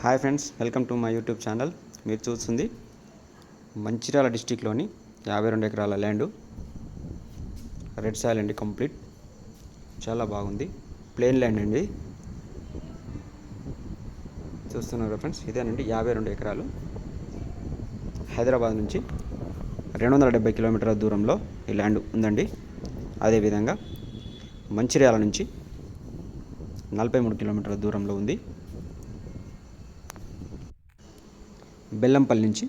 Hi friends, welcome to my YouTube channel. మీరు చూస్తుంది మంచిర్యాల డిస్టిక్లోని 52 ఎకరాల ల్యాండ్. రెడ్ సాయిల్ అండి, కంప్లీట్ చాలా బాగుంది. ప్లేన్ ల్యాండ్ అండి. చూస్తున్నారు ఫ్రెండ్స్, ఇదేనండి 52 ఎకరాలు. హైదరాబాద్ నుంచి 270 కిలోమీటర్ల దూరంలో ఈ ల్యాండ్ ఉందండి. అదేవిధంగా మంచిర్యాల నుంచి 43 కిలోమీటర్ల దూరంలో ఉంది. బెల్లంపల్లి నుంచి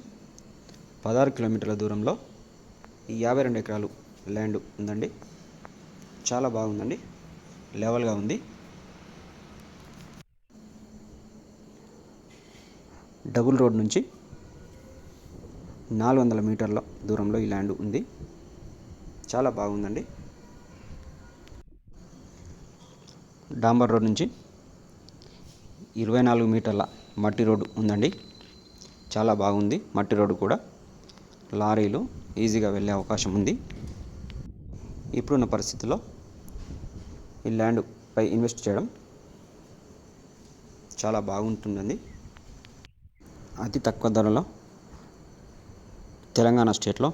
16 కిలోమీటర్ల దూరంలో ఈ 52 ఎకరాలు ల్యాండ్ ఉందండి. చాలా బాగుందండి, లెవెల్గా ఉంది. డబుల్ రోడ్ నుంచి 400 మీటర్ల దూరంలో ఈ ల్యాండ్ ఉంది. చాలా బాగుందండి. డాంబర్ రోడ్ నుంచి 24 మీటర్ల మట్టి రోడ్డు ఉందండి. చాలా బాగుంది. మట్టి రోడ్డు కూడా లారీలు ఈజీగా వెళ్ళే అవకాశం ఉంది. ఇప్పుడున్న పరిస్థితుల్లో ఈ ల్యాండ్ పై ఇన్వెస్ట్ చేయడం చాలా బాగుంటుందండి. అతి తక్కువ ధరలో తెలంగాణ స్టేట్లో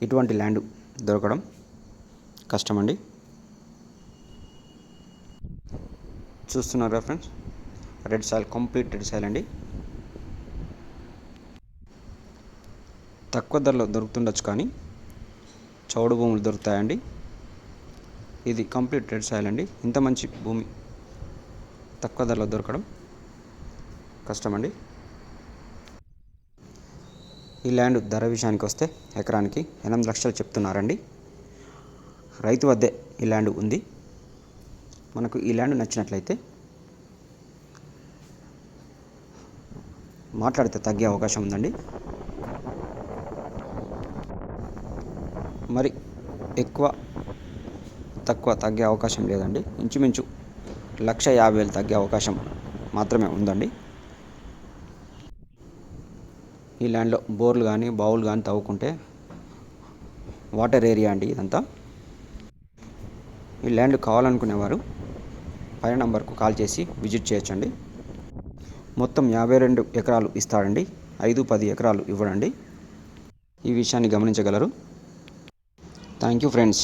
ఇటువంటి ల్యాండ్ దొరకడం కష్టమండి. చూస్తున్నారా friends, red soil, complete red soil అండి. తక్కువ ధరలో దొరుకుతుండొచ్చు, కానీ చౌడు భూములు దొరుకుతాయండి. ఇది కంప్లీట్ రెడ్ సాయిల్ అండి. ఇంత మంచి భూమి తక్కువ ధరలో దొరకడం కష్టమండి. ఈ ల్యాండ్ ధర విషయానికి వస్తే ఎకరానికి 8 లక్షలు చెప్తున్నారండి. రైతు వద్దే ఈ ల్యాండ్ ఉంది. మనకు ఈ ల్యాండ్ నచ్చినట్లయితే మాట్లాడితే తగ్గే అవకాశం ఉందండి. మరి ఎక్కువ తక్కువ తగ్గే అవకాశం లేదండి. ఇంచుమించు 1,50,000 తగ్గే అవకాశం మాత్రమే ఉందండి. ఈ ల్యాండ్లో బోర్లు కానీ బావులు కానీ తవ్వుకుంటే వాటర్ ఏరియా అండి ఇదంతా. ఈ ల్యాండ్ కావాలనుకునేవారు పైన నంబర్కు కాల్ చేసి విజిట్ చేయొచ్చండి. మొత్తం 52 ఎకరాలు ఇస్తాడండి. 5-10 ఎకరాలు ఇవ్వడండి. ఈ విషయాన్ని గమనించగలరు. Thank you friends.